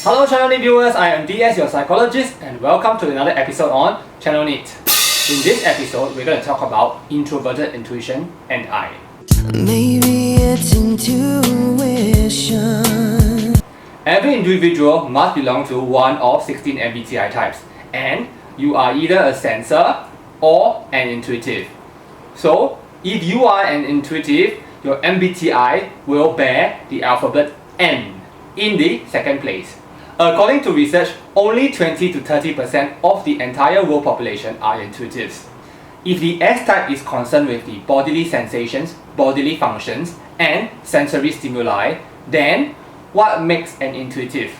Hello Channel NITT viewers, I am DS, your psychologist, and welcome to another episode on Channel NITT. In this episode, we're going to talk about introverted intuition and I. Maybe it's intuition. Every individual must belong to one of 16 MBTI types, and you are either a sensor or an intuitive. So, if you are an intuitive, your MBTI will bear the alphabet N in the second place. According to research, only 20 to 30% of the entire world population are intuitives. If the S-type is concerned with the bodily sensations, bodily functions, and sensory stimuli, then what makes an intuitive?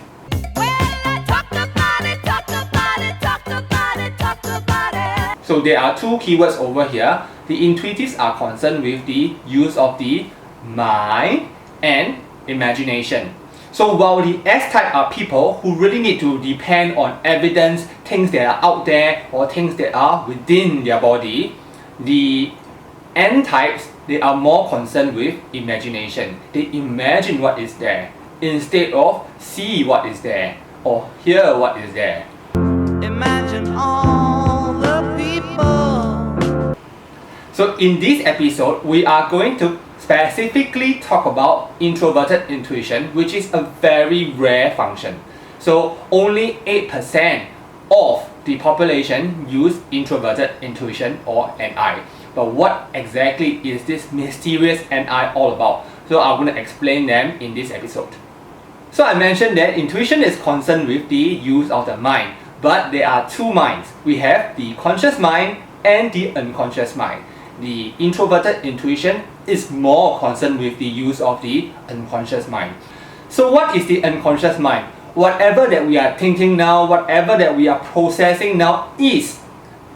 So there are two keywords over here. The intuitives are concerned with the use of the mind and imagination. So while the S-type are people who really need to depend on evidence, things that are out there or things that are within their body, the N-types, they are more concerned with imagination. They imagine what is there instead of see what is there or hear what is there. Imagine all the people. So in this episode, we are going to specifically talk about introverted intuition, which is a very rare function. So only 8% of the population use introverted intuition or NI. But what exactly is this mysterious NI all about? So I'm going to explain them in this episode. So I mentioned that intuition is concerned with the use of the mind, but there are two minds. We have the conscious mind and the unconscious mind. The introverted intuition is more concerned with the use of the unconscious mind. So what is the unconscious mind? Whatever that we are thinking now, whatever that we are processing now is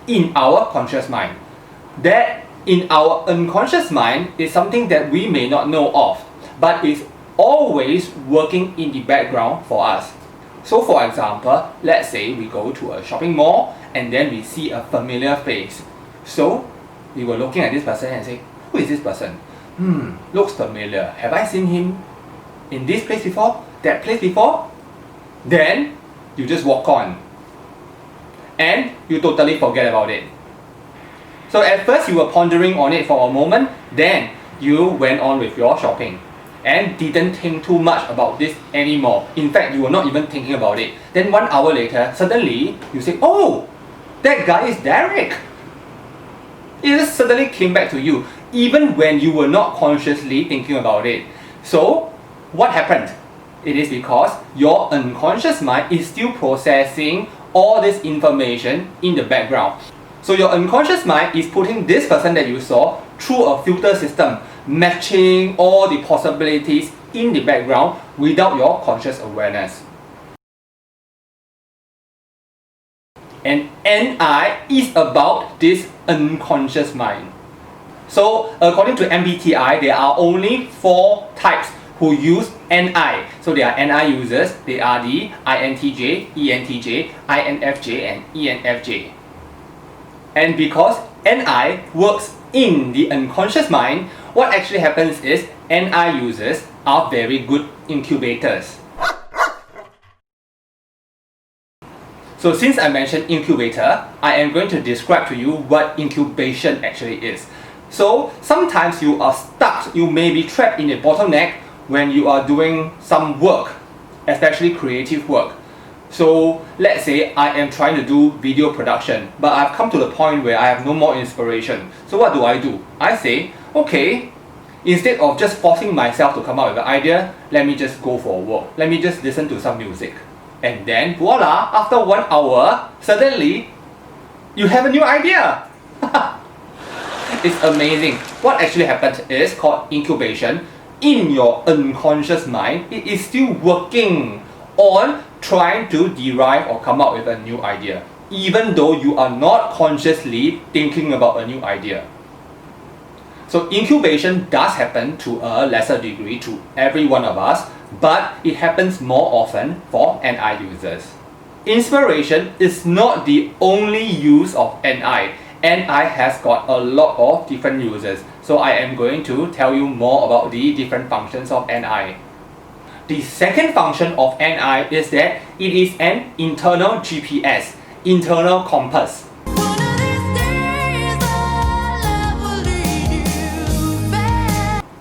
in our conscious mind. That in our unconscious mind is something that we may not know of, but is always working in the background for us. So for example, let's say we go to a shopping mall and then we see a familiar face. So we were looking at this person and say, who is this person? Looks familiar. Have I seen him in this place before? That place before? Then you just walk on and you totally forget about it. So at first you were pondering on it for a moment, then you went on with your shopping and didn't think too much about this anymore. In fact, you were not even thinking about it. Then 1 hour later, suddenly you say, oh, that guy is Derek. It just suddenly came back to you, even when you were not consciously thinking about it. So, what happened? It is because your unconscious mind is still processing all this information in the background. So your unconscious mind is putting this person that you saw through a filter system, matching all the possibilities in the background without your conscious awareness. And NI is about this unconscious mind. So according to MBTI, there are only 4 types who use NI. So they are NI users. They are the INTJ, ENTJ, INFJ and ENFJ. And because NI works in the unconscious mind, what actually happens is NI users are very good incubators. So since I mentioned incubator, I am going to describe to you what incubation actually is. So sometimes you are stuck, you may be trapped in a bottleneck when you are doing some work, especially creative work. So let's say I am trying to do video production, but I've come to the point where I have no more inspiration. So what do? I say, okay, instead of just forcing myself to come up with an idea, let me just go for a walk. Let me just listen to some music. And then voila, after 1 hour, suddenly you have a new idea. It's amazing. What actually happens is called incubation. In your unconscious mind, it is still working on trying to derive or come up with a new idea, even though you are not consciously thinking about a new idea. So incubation does happen to a lesser degree to every one of us, but it happens more often for NI users. Inspiration is not the only use of NI. NI has got a lot of different uses. So I am going to tell you more about the different functions of NI. The second function of NI is that it is an internal GPS, internal compass.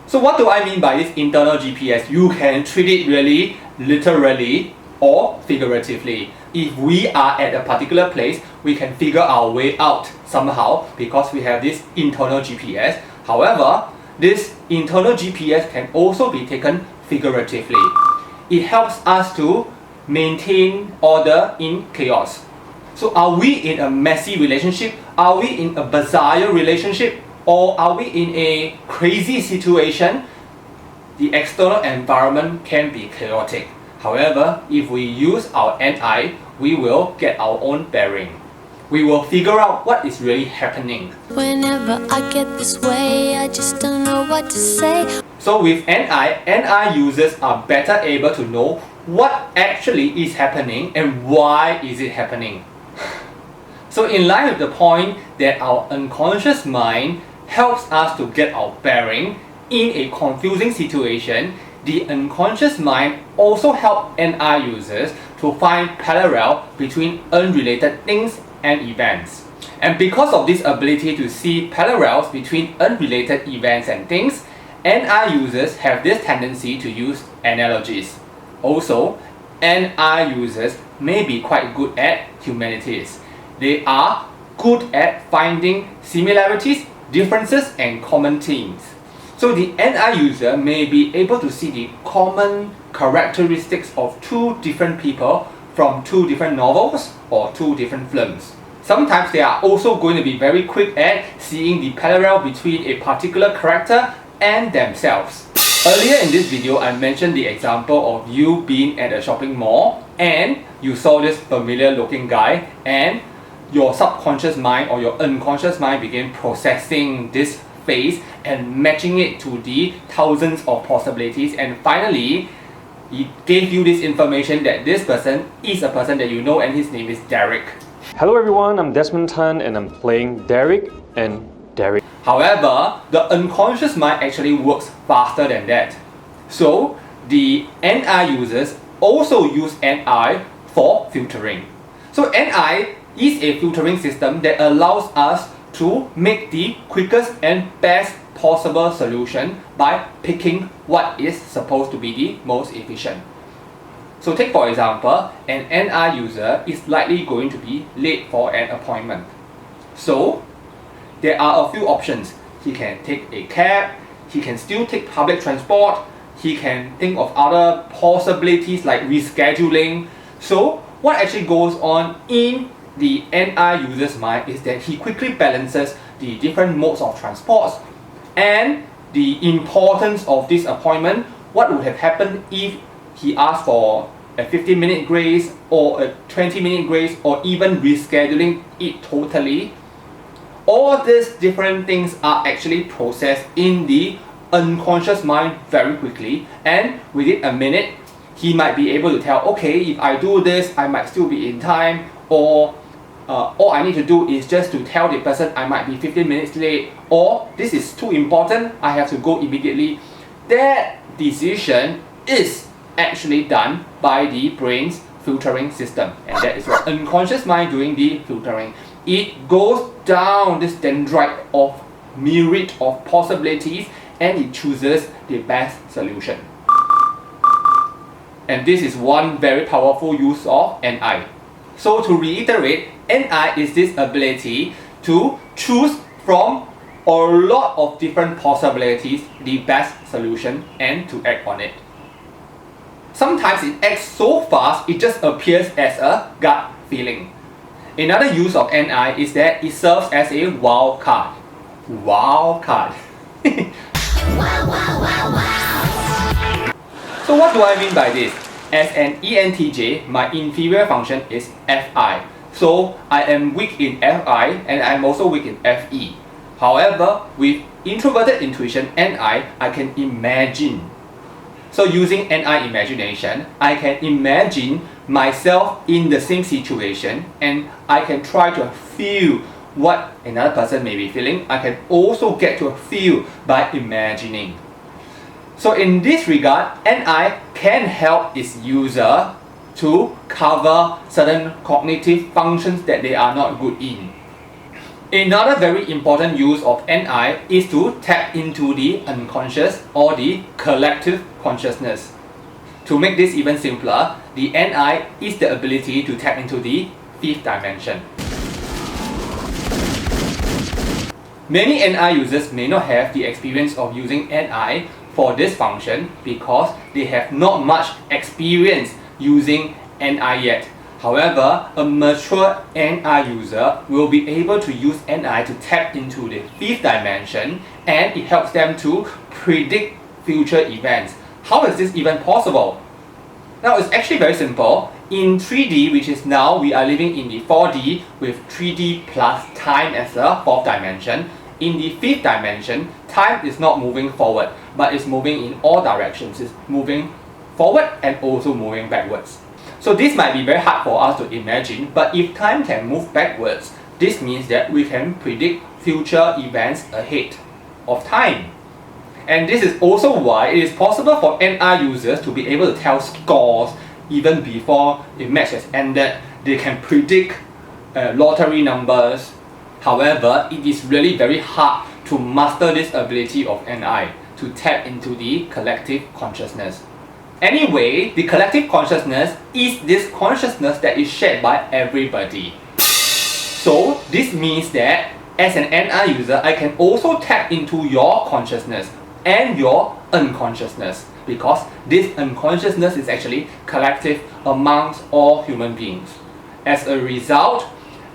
So what do I mean by this internal GPS? You can treat it really literally or figuratively. If we are at a particular place, we can figure our way out somehow because we have this internal GPS. However, this internal GPS can also be taken figuratively. It helps us to maintain order in chaos. So are we in a messy relationship? Are we in a bizarre relationship? Or are we in a crazy situation? The external environment can be chaotic. However, if we use our NI, we will get our own bearing. We will figure out what is really happening. Whenever I get this way, I just don't know what to say. So with NI users are better able to know what actually is happening and why is it happening. So in line with the point that our unconscious mind helps us to get our bearing in a confusing situation, the unconscious mind also helps NI users to find parallel between unrelated things and events. And because of this ability to see parallels between unrelated events and things, NI users have this tendency to use analogies. Also, NI users may be quite good at humanities. They are good at finding similarities, differences and common themes. So the NI user may be able to see the common characteristics of two different people from two different novels or two different films. Sometimes they are also going to be very quick at seeing the parallel between a particular character and themselves. Earlier in this video, I mentioned the example of you being at a shopping mall and you saw this familiar looking guy and your subconscious mind or your unconscious mind began processing this face and matching it to the thousands of possibilities, and finally it gave you this information that this person is a person that you know and his name is Derek. Hello everyone, I'm Desmond Tan and I'm playing Derek and Derek. However, the unconscious mind actually works faster than that. So the NI users also use NI for filtering. So NI is a filtering system that allows us to make the quickest and best possible solution by picking what is supposed to be the most efficient. So take for example, an NI user is likely going to be late for an appointment. So there are a few options. He can take a cab, he can still take public transport, he can think of other possibilities like rescheduling. So what actually goes on in the NI user's mind is that he quickly balances the different modes of transport and the importance of this appointment. What would have happened if he asked for a 15-minute grace or a 20-minute grace or even rescheduling it totally? All these different things are actually processed in the unconscious mind very quickly, and within a minute he might be able to tell, okay, if I do this I might still be in time, or all I need to do is just to tell the person I might be 15 minutes late, or this is too important, I have to go immediately. That decision is actually done by the brain's filtering system, and that is what unconscious mind doing the filtering. It goes down this dendrite of myriad of possibilities and it chooses the best solution. And this is one very powerful use of NI. So to reiterate, NI is this ability to choose from a lot of different possibilities the best solution and to act on it. Sometimes it acts so fast it just appears as a gut feeling. Another use of NI is that it serves as a wild card. Wild card. So what do I mean by this? As an ENTJ, my inferior function is FI. So I am weak in FI and I am also weak in FE. However, with introverted intuition NI, I can imagine. So using NI imagination, I can imagine myself in the same situation and I can try to feel what another person may be feeling, I can also get to feel by imagining. So in this regard, NI can help its user to cover certain cognitive functions that they are not good in. Another very important use of NI is to tap into the unconscious or the collective consciousness. To make this even simpler, the NI is the ability to tap into the fifth dimension. Many NI users may not have the experience of using NI for this function because they have not much experience using NI yet. However, a mature NI user will be able to use NI to tap into the fifth dimension, and it helps them to predict future events. How is this even possible? Now, it's actually very simple. In 3D, which is now we are living in the 4D with 3D plus time as the fourth dimension. In the fifth dimension, time is not moving forward, but it's moving in all directions. It's moving forward and also moving backwards. So this might be very hard for us to imagine, but if time can move backwards, this means that we can predict future events ahead of time. And this is also why it is possible for NI users to be able to tell scores even before the match has ended. They can predict lottery numbers. However, it is really very hard to master this ability of NI to tap into the collective consciousness. Anyway, the collective consciousness is this consciousness that is shared by everybody. So this means that as an NI user, I can also tap into your consciousness and your unconsciousness, because this unconsciousness is actually collective amongst all human beings. As a result,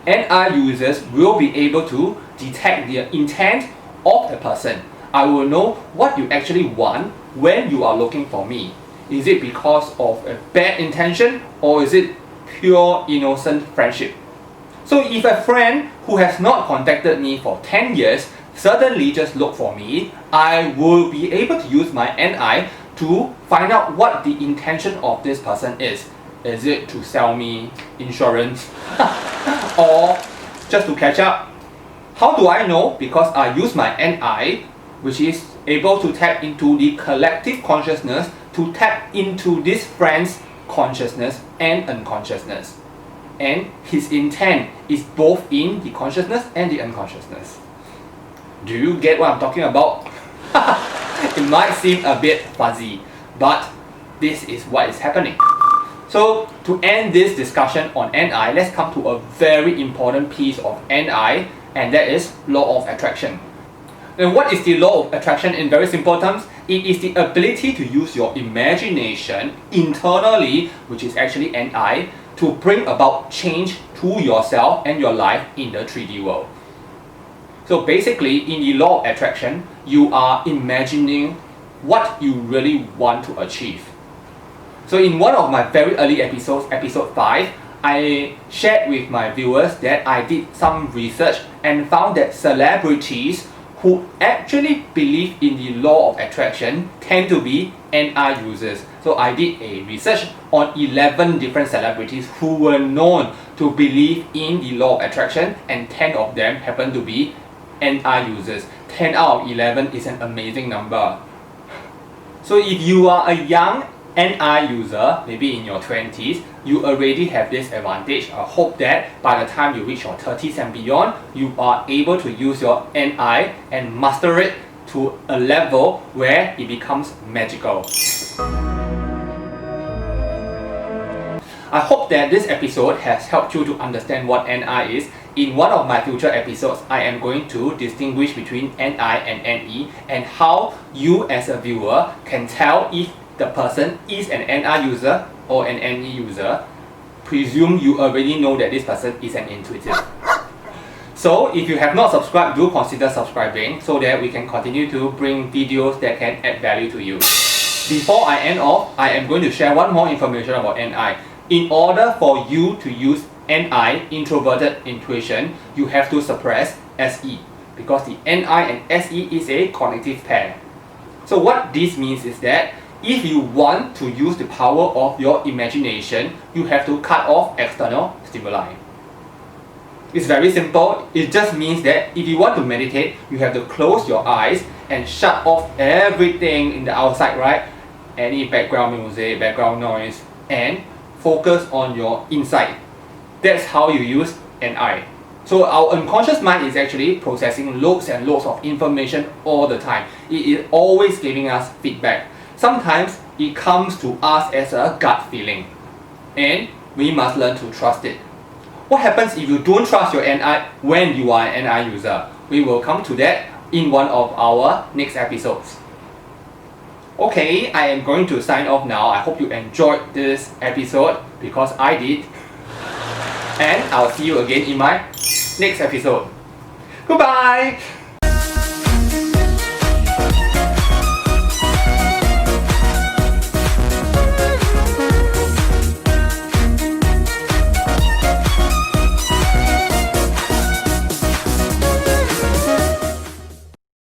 NI users will be able to detect the intent of a person. I will know what you actually want when you are looking for me. Is it because of a bad intention, or is it pure innocent friendship? So if a friend who has not contacted me for 10 years suddenly just look for me, I will be able to use my NI to find out what the intention of this person is. Is it to sell me insurance or just to catch up? How do I know? Because I use my NI, which is able to tap into the collective consciousness to tap into this friend's consciousness and unconsciousness. And his intent is both in the consciousness and the unconsciousness. Do you get what I'm talking about? It might seem a bit fuzzy, but this is what is happening. So to end this discussion on NI, let's come to a very important piece of NI, and that is law of attraction. And what is the law of attraction in very simple terms? It is the ability to use your imagination internally, which is actually NI, to bring about change to yourself and your life in the 3D world. So basically, in the law of attraction, you are imagining what you really want to achieve. So in one of my very early episodes, episode 5, I shared with my viewers that I did some research and found that celebrities who actually believe in the law of attraction tend to be NI users. So I did a research on 11 different celebrities who were known to believe in the law of attraction, and 10 of them happen to be NI users. 10 out of 11 is an amazing number. So if you are a young NI user, maybe in your 20s, you already have this advantage. I hope that by the time you reach your 30s and beyond, you are able to use your NI and master it to a level where it becomes magical. I hope that this episode has helped you to understand what NI is. In one of my future episodes, I am going to distinguish between NI and NE and how you as a viewer can tell if the person is an NI user or an NE user. Presume you already know that this person is an intuitive. So if you have not subscribed, do consider subscribing so that we can continue to bring videos that can add value to you. Before I end off, I am going to share one more information about NI. In order for you to use NI, introverted intuition, you have to suppress SE, because the NI and SE is a cognitive pair. So what this means is that if you want to use the power of your imagination, you have to cut off external stimuli. It's very simple. It just means that if you want to meditate, you have to close your eyes and shut off everything in the outside, right? Any background music, background noise, and focus on your inside. That's how you use NI. So our unconscious mind is actually processing loads and loads of information all the time. It is always giving us feedback. Sometimes it comes to us as a gut feeling, and we must learn to trust it. What happens if you don't trust your NI when you are an NI user? We will come to that in one of our next episodes. Okay, I am going to sign off now. I hope you enjoyed this episode because I did. And I'll see you again in my next episode. Goodbye!